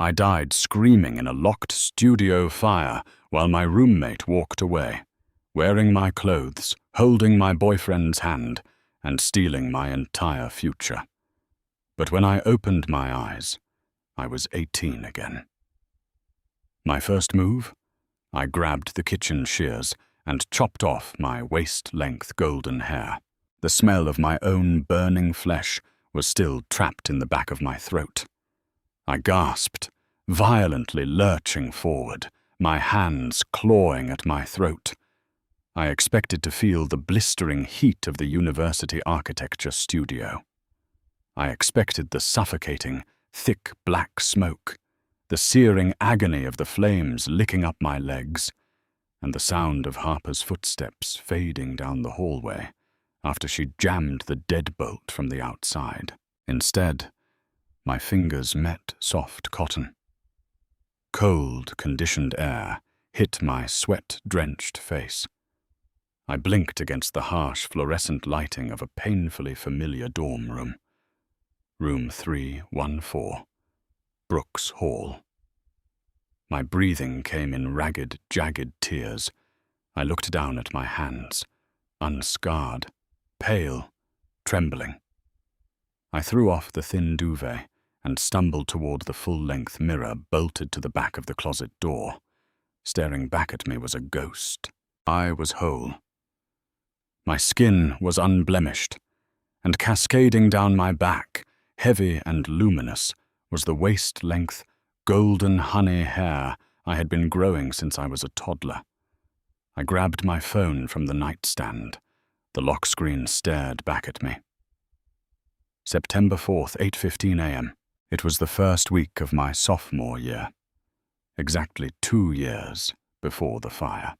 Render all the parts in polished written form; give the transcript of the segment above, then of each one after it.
I died screaming in a locked studio fire while my roommate walked away, wearing my clothes, holding my boyfriend's hand, and stealing my entire future. But when I opened my eyes, I was 18 again. My first move? I grabbed the kitchen shears and chopped off my waist-length golden hair. The smell of my own burning flesh was still trapped in the back of my throat. I gasped, violently lurching forward, my hands clawing at my throat. I expected to feel the blistering heat of the university architecture studio. I expected the suffocating, thick black smoke, the searing agony of the flames licking up my legs, and the sound of Harper's footsteps fading down the hallway after she jammed the deadbolt from the outside. Instead, my fingers met soft cotton. Cold, conditioned air hit my sweat-drenched face. I blinked against the harsh fluorescent lighting of a painfully familiar dorm room. Room 314, Brooks Hall. My breathing came in ragged, jagged tears. I looked down at my hands, unscarred, pale, trembling. I threw off the thin duvet and stumbled toward the full-length mirror bolted to the back of the closet door. Staring back at me was a ghost. I was whole. My skin was unblemished, and cascading down my back, heavy and luminous, was the waist-length, golden honey hair I had been growing since I was a toddler. I grabbed my phone from the nightstand. The lock screen stared back at me. September 4th, 8:15 a.m. It was the first week of my sophomore year, exactly 2 years before the fire.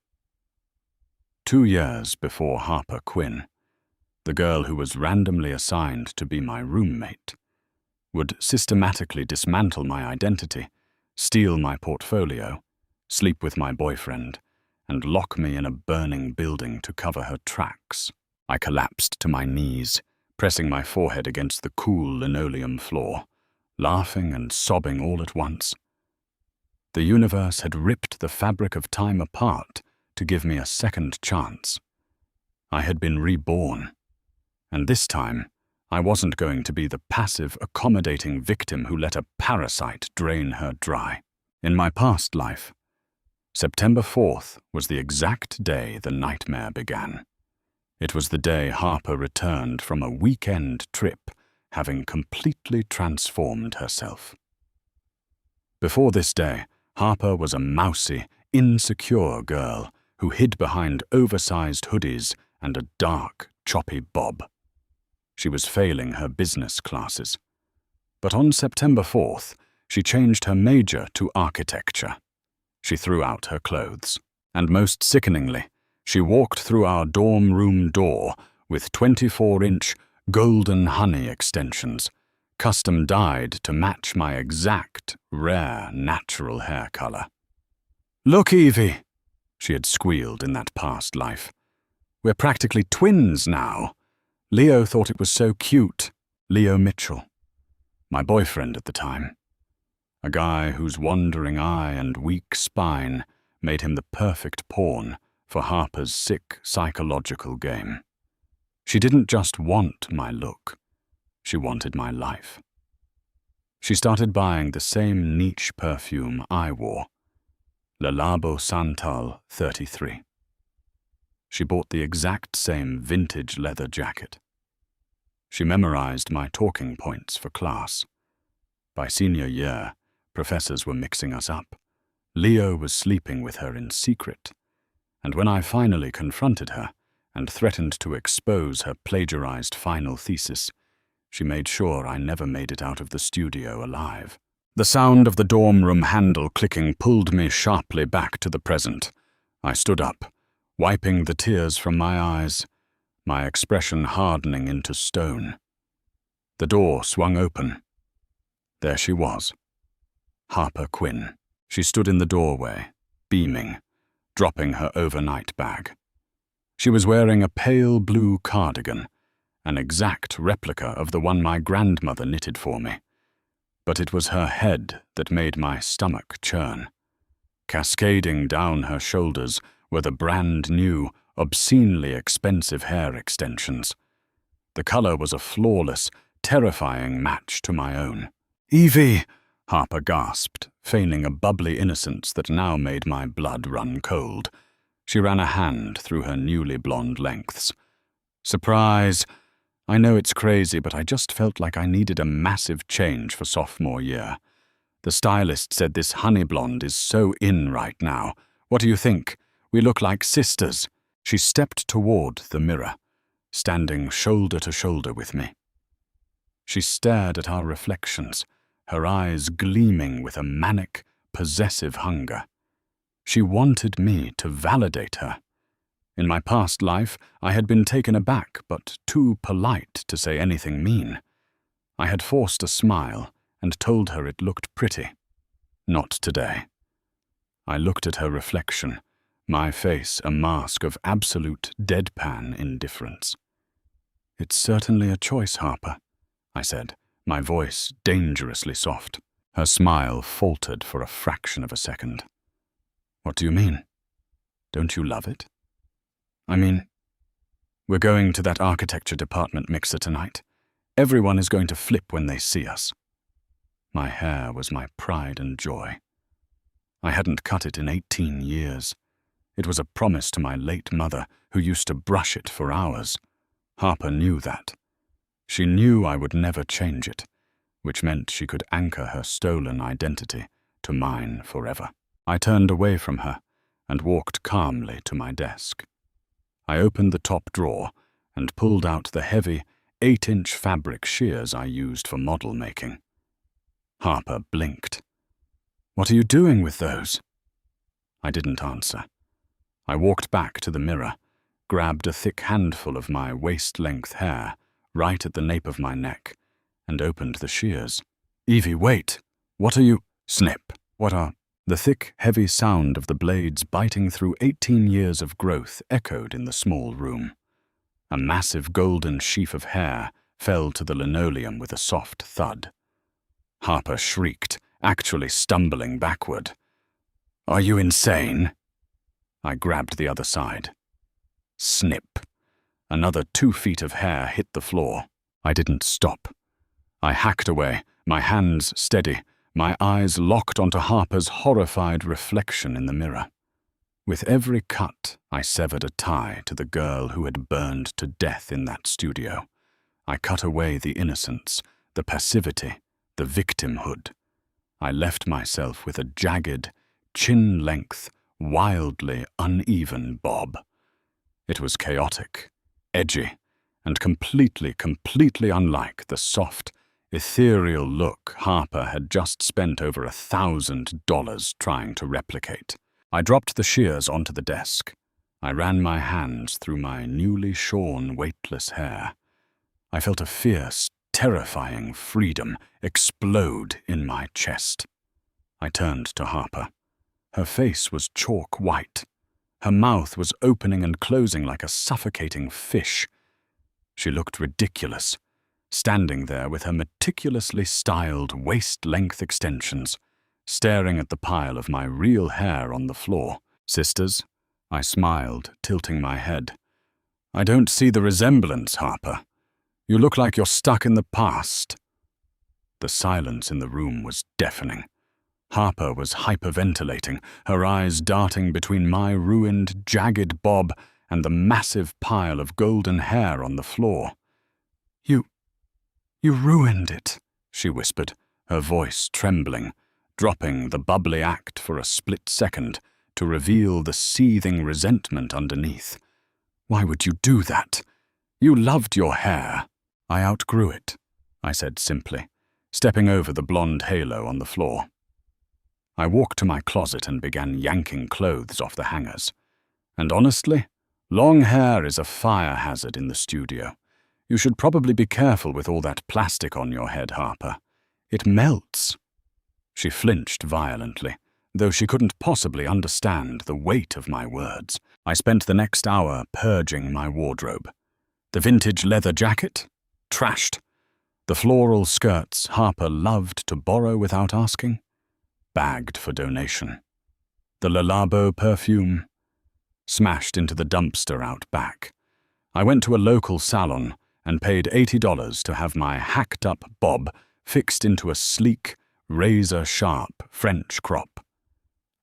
2 years before Harper Quinn, the girl who was randomly assigned to be my roommate, would systematically dismantle my identity, steal my portfolio, sleep with my boyfriend, and lock me in a burning building to cover her tracks. I collapsed to my knees, pressing my forehead against the cool linoleum floor, laughing and sobbing all at once. The universe had ripped the fabric of time apart to give me a second chance. I had been reborn, and this time I wasn't going to be the passive, accommodating victim who let a parasite drain her dry. In my past life, September 4th was the exact day the nightmare began. It was the day Harper returned from a weekend trip, having completely transformed herself. Before this day, Harper was a mousy, insecure girl who hid behind oversized hoodies and a dark, choppy bob. She was failing her business classes. But on September 4th, she changed her major to architecture. She threw out her clothes, and most sickeningly, she walked through our dorm room door with 24-inch golden honey extensions, custom dyed to match my exact, rare, natural hair color. "Look, Evie," she had squealed in that past life. "We're practically twins now. Leo thought it was so cute." Leo Mitchell, my boyfriend at the time. A guy whose wandering eye and weak spine made him the perfect pawn for Harper's sick psychological game. She didn't just want my look, she wanted my life. She started buying the same niche perfume I wore, Le Labo Santal 33. She bought the exact same vintage leather jacket. She memorized my talking points for class. By senior year, professors were mixing us up. Leo was sleeping with her in secret, and when I finally confronted her and threatened to expose her plagiarized final thesis, she made sure I never made it out of the studio alive. The sound of the dorm room handle clicking pulled me sharply back to the present. I stood up, wiping the tears from my eyes, my expression hardening into stone. The door swung open. There she was, Harper Quinn. She stood in the doorway, beaming, dropping her overnight bag. She was wearing a pale blue cardigan, an exact replica of the one my grandmother knitted for me. but it was her head that made my stomach churn. Cascading down her shoulders were the brand-new, obscenely expensive hair extensions. The color was a flawless, terrifying match to my own. "Evie!" Harper gasped, feigning a bubbly innocence that now made my blood run cold. She ran a hand through her newly blonde lengths. "Surprise! I know it's crazy, but I just felt like I needed a massive change for sophomore year. The stylist said this honey blonde is so in right now. What do you think? We look like sisters." She stepped toward the mirror, standing shoulder to shoulder with me. She stared at our reflections, her eyes gleaming with a manic, possessive hunger. She wanted me to validate her. In my past life, I had been taken aback but too polite to say anything mean. I had forced a smile and told her it looked pretty. Not today. I looked at her reflection, my face a mask of absolute deadpan indifference. "It's certainly a choice, Harper," I said, my voice dangerously soft. Her smile faltered for a fraction of a second. "What do you mean? Don't you love it?" "I mean, we're going to that architecture department mixer tonight. Everyone is going to flip when they see us." My hair was my pride and joy. I hadn't cut it in 18 years. It was a promise to my late mother, who used to brush it for hours. Harper knew that. She knew I would never change it, which meant she could anchor her stolen identity to mine forever. I turned away from her and walked calmly to my desk. I opened the top drawer and pulled out the heavy 8-inch fabric shears I used for model making. Harper blinked. "What are you doing with those?" I didn't answer. I walked back to the mirror, grabbed a thick handful of my waist-length hair right at the nape of my neck, and opened the shears. "Evie, wait! What are you—" Snip! What are— The thick, heavy sound of the blades biting through 18 years of growth echoed in the small room. A massive golden sheaf of hair fell to the linoleum with a soft thud. Harper shrieked, actually stumbling backward. "Are you insane?" I grabbed the other side. Snip! Another 2 feet of hair hit the floor. I didn't stop. I hacked away, my hands steady, my eyes locked onto Harper's horrified reflection in the mirror. With every cut, I severed a tie to the girl who had burned to death in that studio. I cut away the innocence, the passivity, the victimhood. I left myself with a jagged, chin-length, wildly uneven bob. It was chaotic, edgy, and completely unlike the soft, ethereal look Harper had just spent over $1,000 trying to replicate. I dropped the shears onto the desk. I ran my hands through my newly shorn, weightless hair. I felt a fierce, terrifying freedom explode in my chest. I turned to Harper. Her face was chalk white. Her mouth was opening and closing like a suffocating fish. She looked ridiculous, standing there with her meticulously styled waist-length extensions, staring at the pile of my real hair on the floor. "Sisters?" I smiled, tilting my head. "I don't see the resemblance, Harper. You look like you're stuck in the past." The silence in the room was deafening. Harper was hyperventilating, her eyes darting between my ruined, jagged bob and the massive pile of golden hair on the floor. You ruined it," she whispered, her voice trembling, dropping the bubbly act for a split second to reveal the seething resentment underneath. "Why would you do that? You loved your hair." "I outgrew it," I said simply, stepping over the blonde halo on the floor. I walked to my closet and began yanking clothes off the hangers. And honestly, long hair is a fire hazard in the studio. You should probably be careful with all that plastic on your head, Harper. It melts. She flinched violently, though she couldn't possibly understand the weight of my words. I spent the next hour purging my wardrobe. The vintage leather jacket? Trashed. The floral skirts Harper loved to borrow without asking, bagged for donation. The Le Labo perfume, smashed into the dumpster out back. I went to a local salon and paid $80 to have my hacked-up bob fixed into a sleek, razor-sharp French crop.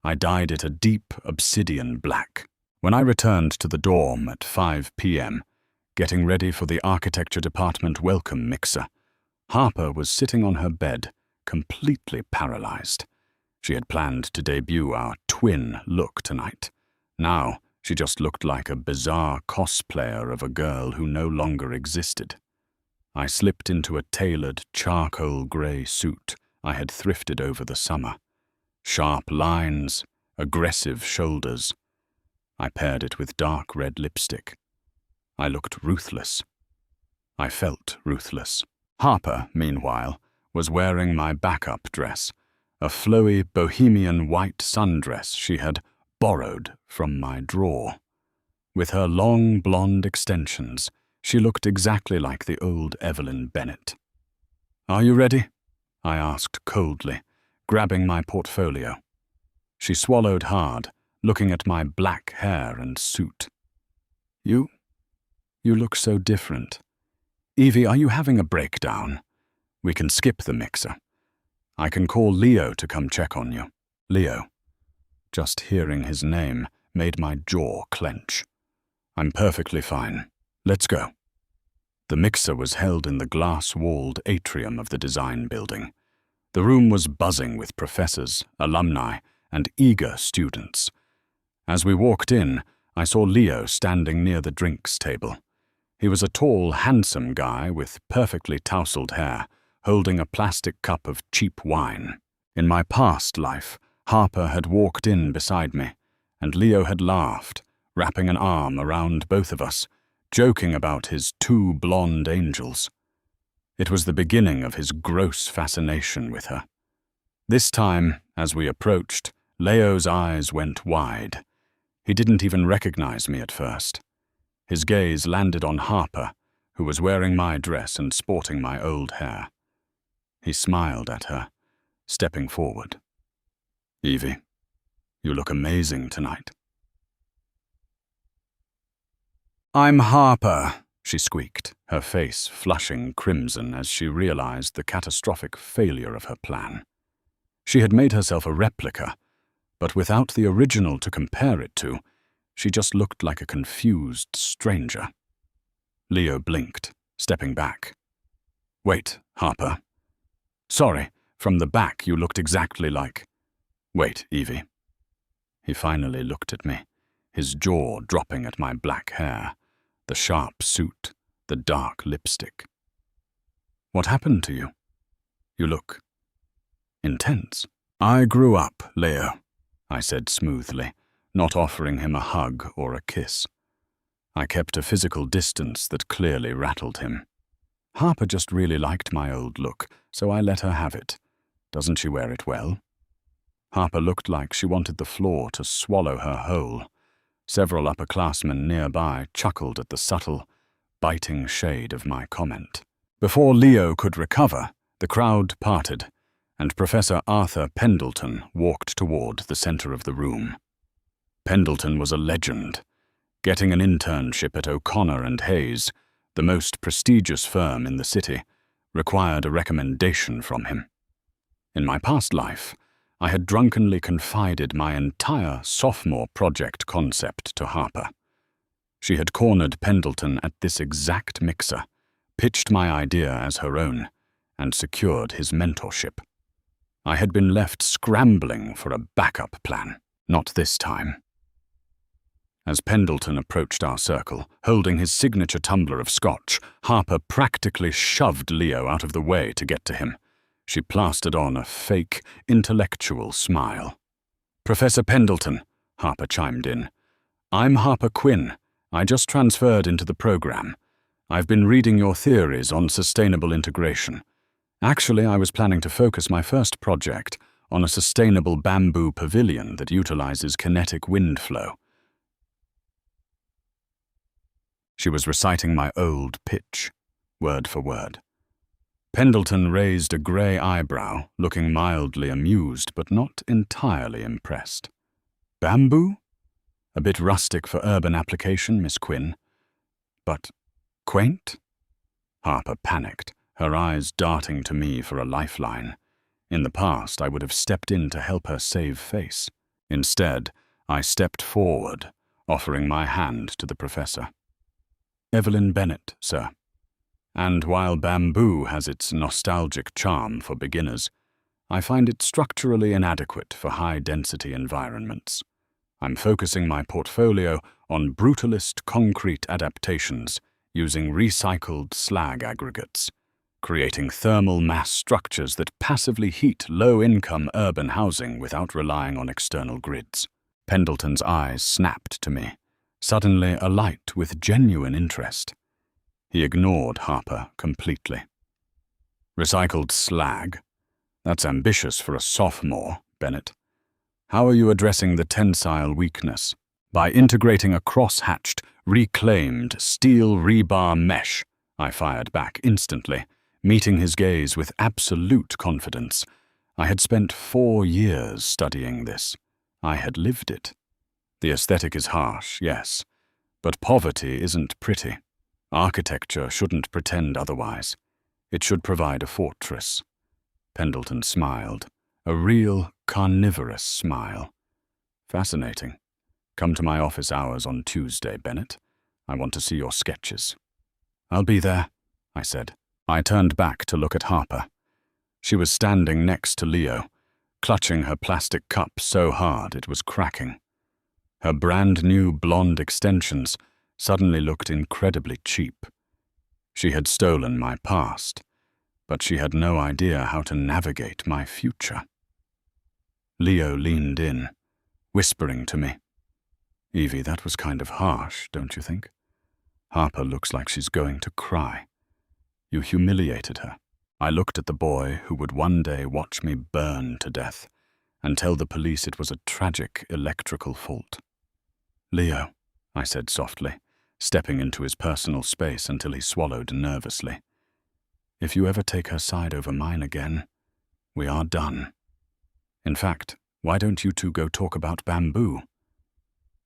I dyed it a deep obsidian black. When I returned to the dorm at 5 p.m., getting ready for the architecture department welcome mixer, Harper was sitting on her bed, completely paralyzed. She had planned to debut our twin look tonight. Now, she just looked like a bizarre cosplayer of a girl who no longer existed. I slipped into a tailored charcoal grey suit I had thrifted over the summer. Sharp lines, aggressive shoulders. I paired it with dark red lipstick. I looked ruthless. I felt ruthless. Harper, meanwhile, was wearing my backup dress, a flowy bohemian white sundress she had borrowed from my drawer. With her long blonde extensions, she looked exactly like the old Evelyn Bennett. "Are you ready?" I asked coldly, grabbing my portfolio. She swallowed hard, looking at my black hair and suit. You look so different. Evie, are you having a breakdown? We can skip the mixer. I can call Leo to come check on you." Leo. Just hearing his name made my jaw clench. "I'm perfectly fine. Let's go." The mixer was held in the glass-walled atrium of the design building. The room was buzzing with professors, alumni, and eager students. As we walked in, I saw Leo standing near the drinks table. He was a tall, handsome guy with perfectly tousled hair, holding a plastic cup of cheap wine. In my past life, Harper had walked in beside me, and Leo had laughed, wrapping an arm around both of us, joking about his two blonde angels. It was the beginning of his gross fascination with her. This time, as we approached, Leo's eyes went wide. He didn't even recognize me at first. His gaze landed on Harper, who was wearing my dress and sporting my old hair. He smiled at her, stepping forward. "Evie, you look amazing tonight." "I'm Harper," she squeaked, her face flushing crimson as she realized the catastrophic failure of her plan. She had made herself a replica, but without the original to compare it to, she just looked like a confused stranger. Leo blinked, stepping back. "Wait, Harper. Sorry, from the back you looked exactly like—" "Wait, Evie." He finally looked at me, his jaw dropping at my black hair, the sharp suit, the dark lipstick. "What happened to you? You look intense." "I grew up, Leo," I said smoothly, not offering him a hug or a kiss. I kept a physical distance that clearly rattled him. Harper just really liked my old look, so I let her have it. Doesn't she wear it well? Harper looked like she wanted the floor to swallow her whole. Several upperclassmen nearby chuckled at the subtle, biting shade of my comment. Before Leo could recover, the crowd parted, and Professor Arthur Pendleton walked toward the center of the room. Pendleton was a legend. Getting an internship at O'Connor and Hayes, the most prestigious firm in the city, required a recommendation from him. In my past life, I had drunkenly confided my entire sophomore project concept to Harper. She had cornered Pendleton at this exact mixer, pitched my idea as her own, and secured his mentorship. I had been left scrambling for a backup plan. Not this time. As Pendleton approached our circle, holding his signature tumbler of scotch, Harper practically shoved Leo out of the way to get to him. She plastered on a fake, intellectual smile. "Professor Pendleton," Harper chimed in. "I'm Harper Quinn. I just transferred into the program. I've been reading your theories on sustainable integration. Actually, I was planning to focus my first project on a sustainable bamboo pavilion that utilizes kinetic wind flow." She was reciting my old pitch, word for word. Pendleton raised a grey eyebrow, looking mildly amused but not entirely impressed. Bamboo? A bit rustic for urban application, Miss Quinn. But quaint? Harper panicked, her eyes darting to me for a lifeline. In the past, I would have stepped in to help her save face. Instead, I stepped forward, offering my hand to the professor. Evelyn Bennett, sir. And while bamboo has its nostalgic charm for beginners, I find it structurally inadequate for high-density environments. I'm focusing my portfolio on brutalist concrete adaptations using recycled slag aggregates, creating thermal mass structures that passively heat low-income urban housing without relying on external grids. Pendleton's eyes snapped to me, suddenly alight with genuine interest. He ignored Harper completely. Recycled slag? That's ambitious for a sophomore, Bennett. How are you addressing the tensile weakness? By integrating a cross-hatched, reclaimed steel rebar mesh, I fired back instantly, meeting his gaze with absolute confidence. I had spent 4 years studying this. I had lived it. The aesthetic is harsh, yes, but poverty isn't pretty. Architecture shouldn't pretend otherwise. It should provide a fortress. Pendleton smiled, a real carnivorous smile. Fascinating. Come to my office hours on Tuesday, Bennett. I want to see your sketches. I'll be there, I said. I turned back to look at Harper. She was standing next to Leo, clutching her plastic cup so hard it was cracking. Her brand-new blonde extensions suddenly looked incredibly cheap. She had stolen my past, but she had no idea how to navigate my future. Leo leaned in, whispering to me. Evie, that was kind of harsh, don't you think? Harper looks like she's going to cry. You humiliated her. I looked at the boy who would one day watch me burn to death and tell the police it was a tragic electrical fault. Leo, I said softly, stepping into his personal space until he swallowed nervously. If you ever take her side over mine again, we are done. In fact, why don't you two go talk about bamboo?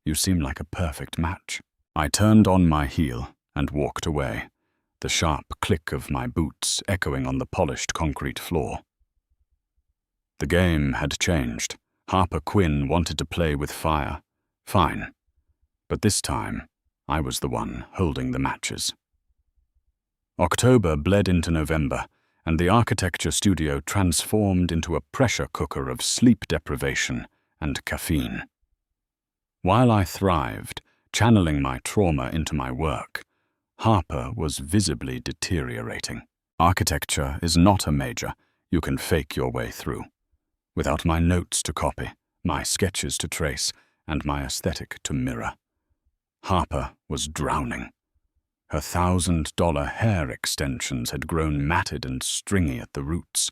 You seem like a perfect match. I turned on my heel and walked away, the sharp click of my boots echoing on the polished concrete floor. The game had changed. Harper Quinn wanted to play with fire. Fine. But this time, I was the one holding the matches. October bled into November, and the architecture studio transformed into a pressure cooker of sleep deprivation and caffeine. While I thrived, channeling my trauma into my work, Harper was visibly deteriorating. Architecture is not a major you can fake your way through. Without my notes to copy, my sketches to trace, and my aesthetic to mirror, Harper was drowning. Her $1,000 hair extensions had grown matted and stringy at the roots.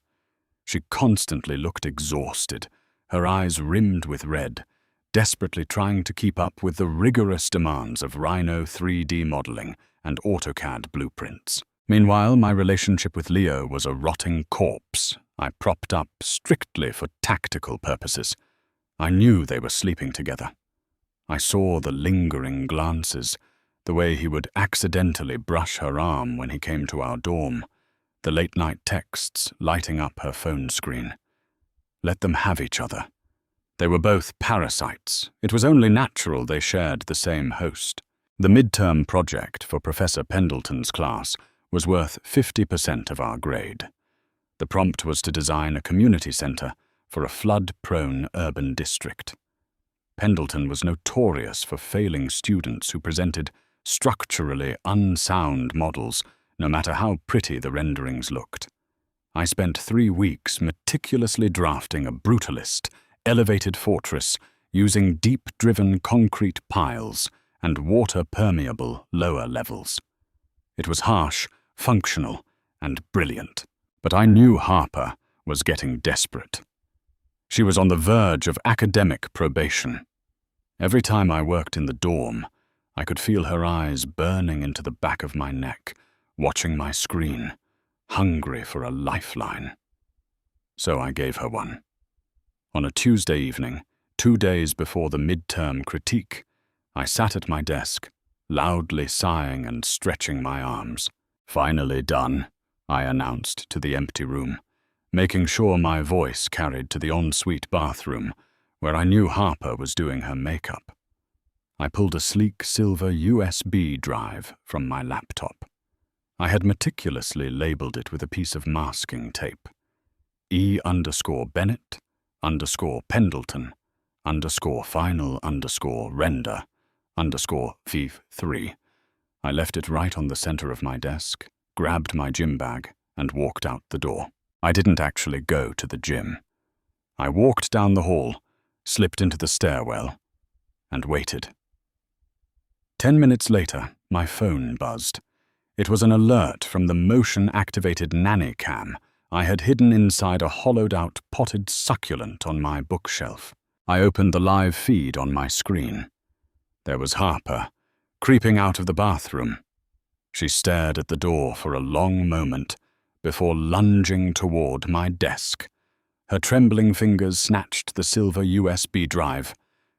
She constantly looked exhausted, her eyes rimmed with red, desperately trying to keep up with the rigorous demands of Rhino 3D modeling and AutoCAD blueprints. Meanwhile, my relationship with Leo was a rotting corpse I propped up strictly for tactical purposes. I knew they were sleeping together. I saw the lingering glances, the way he would accidentally brush her arm when he came to our dorm, the late-night texts lighting up her phone screen. Let them have each other. They were both parasites. It was only natural they shared the same host. The midterm project for Professor Pendleton's class was worth 50% of our grade. The prompt was to design a community center for a flood-prone urban district. Pendleton was notorious for failing students who presented structurally unsound models, no matter how pretty the renderings looked. I spent 3 weeks meticulously drafting a brutalist, elevated fortress using deep-driven concrete piles and water-permeable lower levels. It was harsh, functional, and brilliant. But I knew Harper was getting desperate. She was on the verge of academic probation. Every time I worked in the dorm, I could feel her eyes burning into the back of my neck, watching my screen, hungry for a lifeline. So I gave her one. On a Tuesday evening, 2 days before the midterm critique, I sat at my desk, loudly sighing and stretching my arms. "Finally done," I announced to the empty room, making sure my voice carried to the ensuite bathroom, where I knew Harper was doing her makeup. I pulled a sleek silver USB drive from my laptop. I had meticulously labeled it with a piece of masking tape. E_Bennett_Pendleton_final_render_FIF3. I left it right on the center of my desk, grabbed my gym bag, and walked out the door. I didn't actually go to the gym. I walked down the hall, slipped into the stairwell, and waited. 10 minutes later, my phone buzzed. It was an alert from the motion-activated nanny cam I had hidden inside a hollowed-out potted succulent on my bookshelf. I opened the live feed on my screen. There was Harper, creeping out of the bathroom. She stared at the door for a long moment before lunging toward my desk. Her trembling fingers snatched the silver USB drive.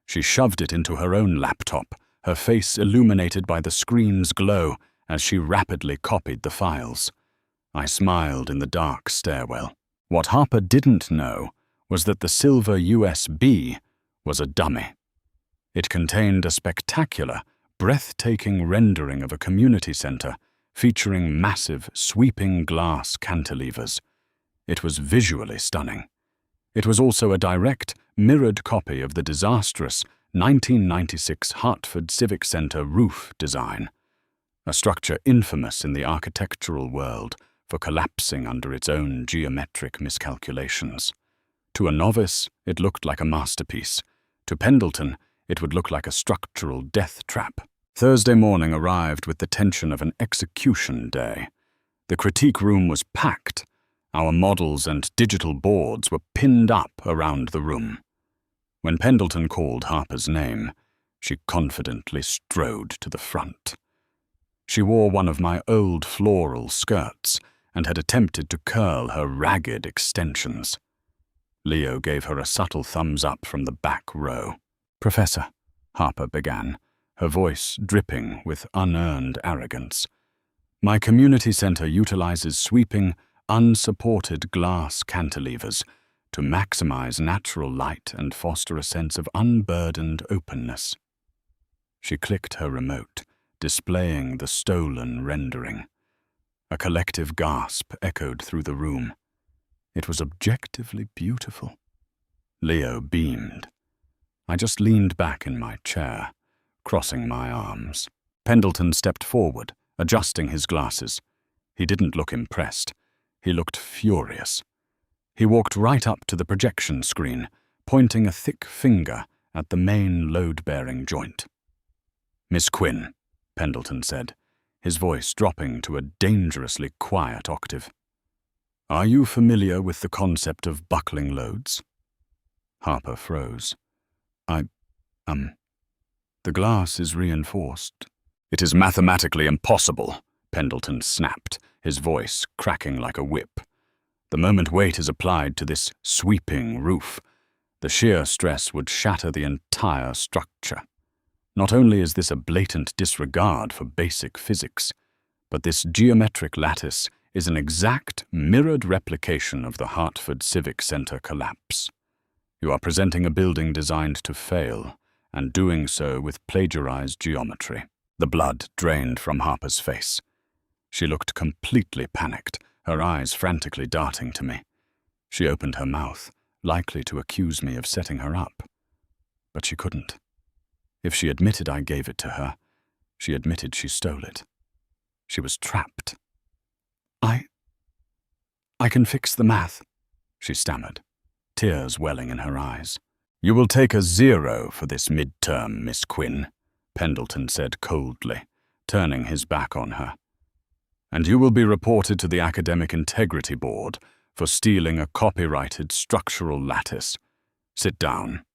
She shoved it into her own laptop, her face illuminated by the screen's glow as she rapidly copied the files. I smiled in the dark stairwell. What Harper didn't know was that the silver USB was a dummy. It contained a spectacular, breathtaking rendering of a community center featuring massive, sweeping glass cantilevers. It was visually stunning. It was also a direct, mirrored copy of the disastrous 1996 Hartford Civic Center roof design, a structure infamous in the architectural world for collapsing under its own geometric miscalculations. To a novice, it looked like a masterpiece. To Pendleton, it would look like a structural death trap. Thursday morning arrived with the tension of an execution day. The critique room was packed. Our models and digital boards were pinned up around the room. When Pendleton called Harper's name, she confidently strode to the front. She wore one of my old floral skirts and had attempted to curl her ragged extensions. Leo gave her a subtle thumbs up from the back row. "Professor," Harper began, her voice dripping with unearned arrogance, "my community center utilizes sweeping, unsupported glass cantilevers to maximize natural light and foster a sense of unburdened openness." She clicked her remote, displaying the stolen rendering. A collective gasp echoed through the room. It was objectively beautiful. Leo beamed. I just leaned back in my chair, crossing my arms. Pendleton stepped forward, adjusting his glasses. He didn't look impressed. He looked furious. He walked right up to the projection screen, pointing a thick finger at the main load-bearing joint. "Miss Quinn," Pendleton said, his voice dropping to a dangerously quiet octave. "Are you familiar with the concept of buckling loads?" Harper froze. The glass is reinforced." "It is mathematically impossible," Pendleton snapped, his voice cracking like a whip. "The moment weight is applied to this sweeping roof, the shear stress would shatter the entire structure. Not only is this a blatant disregard for basic physics, but this geometric lattice is an exact, mirrored replication of the Hartford Civic Center collapse. You are presenting a building designed to fail, and doing so with plagiarized geometry." The blood drained from Harper's face. She looked completely panicked, her eyes frantically darting to me. She opened her mouth, likely to accuse me of setting her up. But she couldn't. If she admitted I gave it to her, she admitted she stole it. She was trapped. I can fix the math," she stammered, tears welling in her eyes. "You will take a 0 for this midterm, Miss Quinn," Pendleton said coldly, turning his back on her. "And you will be reported to the Academic Integrity Board for stealing a copyrighted structural lattice. Sit down."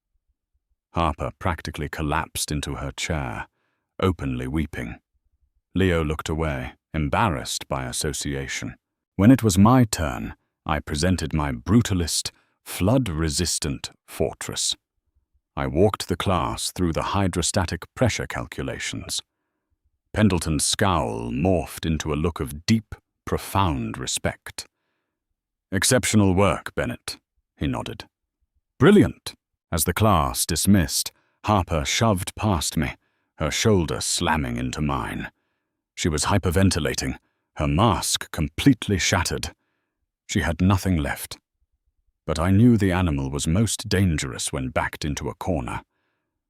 Harper practically collapsed into her chair, openly weeping. Leo looked away, embarrassed by association. When it was my turn, I presented my brutalist, flood-resistant fortress. I walked the class through the hydrostatic pressure calculations. Pendleton's scowl morphed into a look of deep, profound respect. "Exceptional work, Bennett," he nodded. "Brilliant." As the class dismissed, Harper shoved past me, her shoulder slamming into mine. She was hyperventilating, her mask completely shattered. She had nothing left. But I knew the animal was most dangerous when backed into a corner.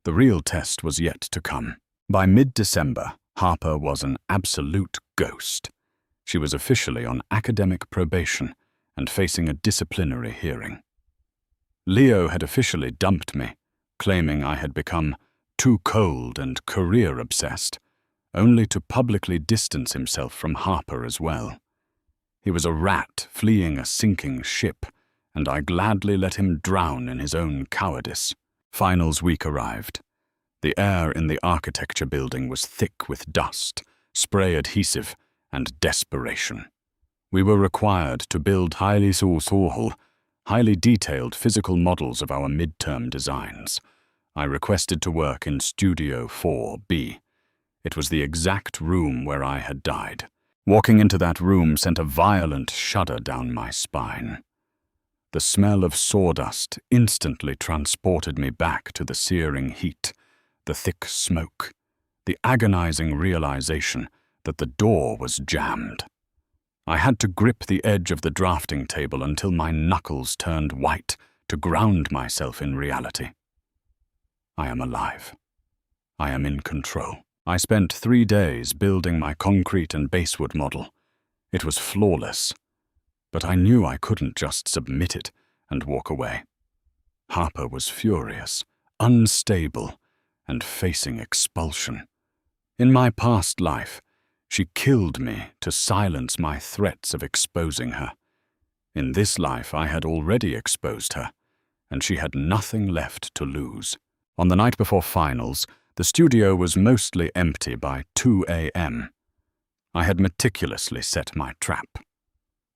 The real test was yet to come. By mid-December, Harper was an absolute ghost. She was officially on academic probation and facing a disciplinary hearing. Leo had officially dumped me, claiming I had become too cold and career-obsessed, only to publicly distance himself from Harper as well. He was a rat fleeing a sinking ship, and I gladly let him drown in his own cowardice. Finals week arrived. The air in the architecture building was thick with dust, spray adhesive, and desperation. We were required to build highly detailed physical models of our midterm designs. I requested to work in Studio 4B. It was the exact room where I had died. Walking into that room sent a violent shudder down my spine. The smell of sawdust instantly transported me back to the searing heat, the thick smoke, the agonizing realization that the door was jammed. I had to grip the edge of the drafting table until my knuckles turned white to ground myself in reality. I am alive. I am in control. I spent 3 days building my concrete and basewood model. It was flawless, but I knew I couldn't just submit it and walk away. Harper was furious, unstable, and facing expulsion. In my past life, she killed me to silence my threats of exposing her. In this life, I had already exposed her, and she had nothing left to lose. On the night before finals, the studio was mostly empty by 2 a.m. I had meticulously set my trap.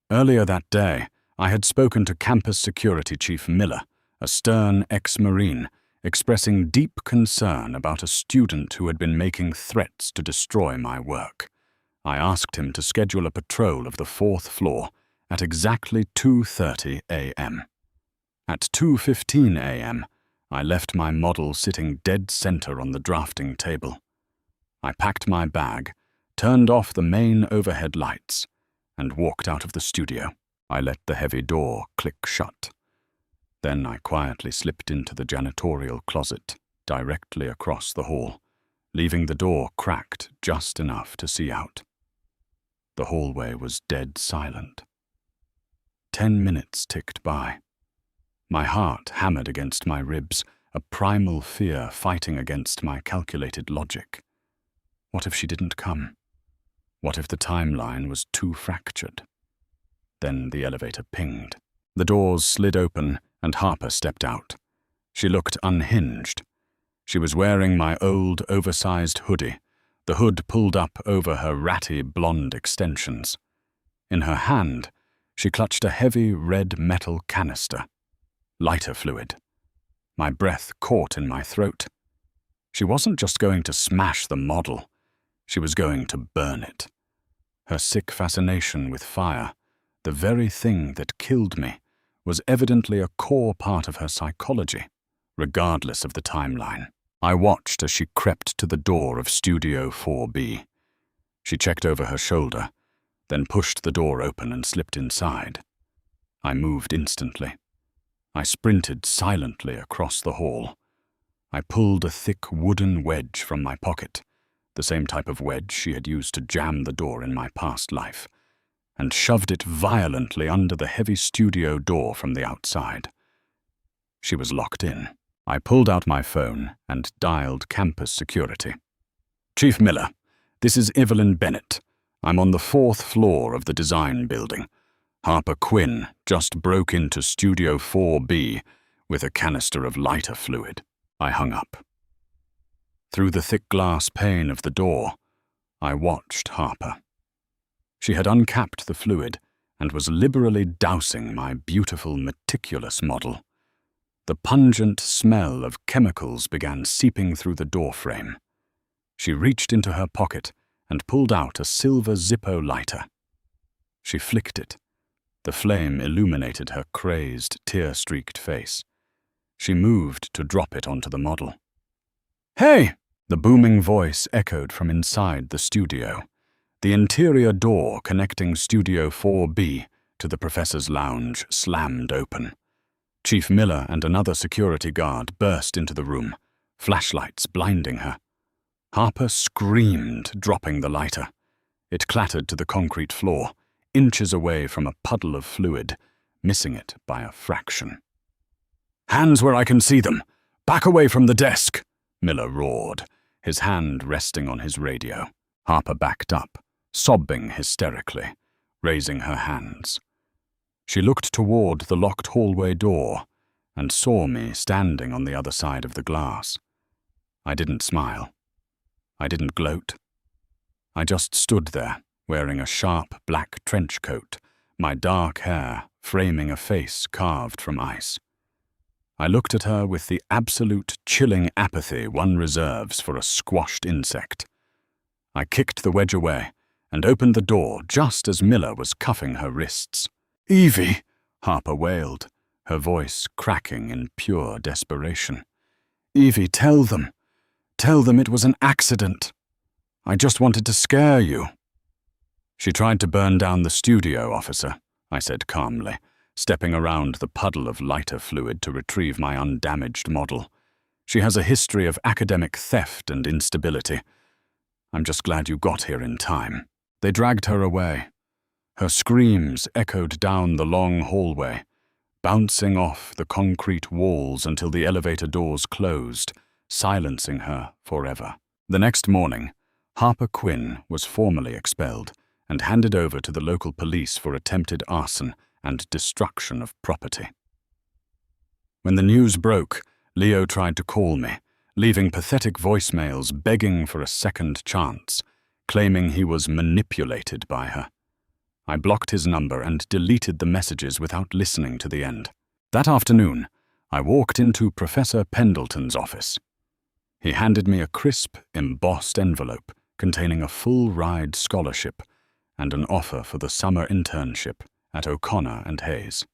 Earlier that day, I had spoken to Campus Security Chief Miller, a stern ex-Marine, expressing deep concern about a student who had been making threats to destroy my work. I asked him to schedule a patrol of the 4th floor at exactly 2:30 a.m. At 2:15 a.m., I left my model sitting dead center on the drafting table. I packed my bag, turned off the main overhead lights, and walked out of the studio. I let the heavy door click shut. Then I quietly slipped into the janitorial closet directly across the hall, leaving the door cracked just enough to see out. The hallway was dead silent. 10 minutes ticked by. My heart hammered against my ribs, a primal fear fighting against my calculated logic. What if she didn't come? What if the timeline was too fractured? Then the elevator pinged. The doors slid open and Harper stepped out. She looked unhinged. She was wearing my old, oversized hoodie, the hood pulled up over her ratty blonde extensions. In her hand, she clutched a heavy red metal canister. Lighter fluid. My breath caught in my throat. She wasn't just going to smash the model, she was going to burn it. Her sick fascination with fire, the very thing that killed me, was evidently a core part of her psychology, regardless of the timeline. I watched as she crept to the door of Studio 4B. She checked over her shoulder, then pushed the door open and slipped inside. I moved instantly. I sprinted silently across the hall. I pulled a thick wooden wedge from my pocket, the same type of wedge she had used to jam the door in my past life, and shoved it violently under the heavy studio door from the outside. She was locked in. I pulled out my phone and dialed campus security. "Chief Miller, this is Evelyn Bennett. I'm on the 4th floor of the design building. Harper Quinn just broke into Studio 4B with a canister of lighter fluid." I hung up. Through the thick glass pane of the door, I watched Harper. She had uncapped the fluid and was liberally dousing my beautiful, meticulous model. The pungent smell of chemicals began seeping through the doorframe. She reached into her pocket and pulled out a silver Zippo lighter. She flicked it. The flame illuminated her crazed, tear-streaked face. She moved to drop it onto the model. "Hey!" The booming voice echoed from inside the studio. The interior door connecting Studio 4B to the professor's lounge slammed open. Chief Miller and another security guard burst into the room, flashlights blinding her. Harper screamed, dropping the lighter. It clattered to the concrete floor, inches away from a puddle of fluid, missing it by a fraction. "Hands where I can see them! Back away from the desk!" Miller roared, his hand resting on his radio. Harper backed up, sobbing hysterically, raising her hands. She looked toward the locked hallway door and saw me standing on the other side of the glass. I didn't smile. I didn't gloat. I just stood there, wearing a sharp black trench coat, my dark hair framing a face carved from ice. I looked at her with the absolute chilling apathy one reserves for a squashed insect. I kicked the wedge away and opened the door just as Miller was cuffing her wrists. "Evie!" Harper wailed, her voice cracking in pure desperation. "Evie, tell them. Tell them it was an accident. I just wanted to scare you." "She tried to burn down the studio, officer," I said calmly, stepping around the puddle of lighter fluid to retrieve my undamaged model. "She has a history of academic theft and instability. I'm just glad you got here in time." They dragged her away. Her screams echoed down the long hallway, bouncing off the concrete walls until the elevator doors closed, silencing her forever. The next morning, Harper Quinn was formally expelled and handed over to the local police for attempted arson and destruction of property. When the news broke, Leo tried to call me, leaving pathetic voicemails begging for a second chance, claiming he was manipulated by her. I blocked his number and deleted the messages without listening to the end. That afternoon, I walked into Professor Pendleton's office. He handed me a crisp, embossed envelope containing a full-ride scholarship and an offer for the summer internship at O'Connor and Hayes.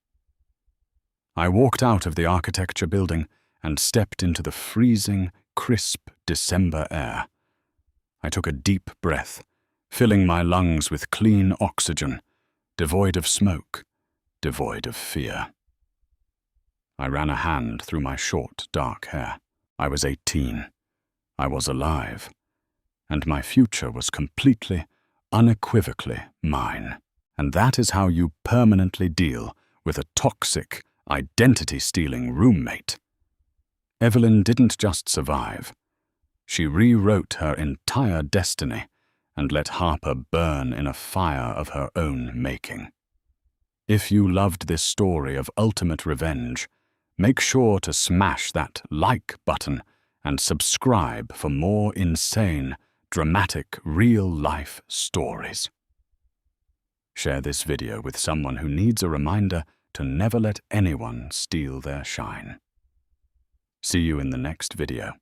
I walked out of the architecture building and stepped into the freezing, crisp December air. I took a deep breath, filling my lungs with clean oxygen, devoid of smoke, devoid of fear. I ran a hand through my short, dark hair. I was 18. I was alive. And my future was completely, unequivocally mine. And that is how you permanently deal with a toxic, identity-stealing roommate. Evelyn didn't just survive. She rewrote her entire destiny and let Harper burn in a fire of her own making. If you loved this story of ultimate revenge, make sure to smash that like button and subscribe for more insane, dramatic, real-life stories. Share this video with someone who needs a reminder to never let anyone steal their shine. See you in the next video.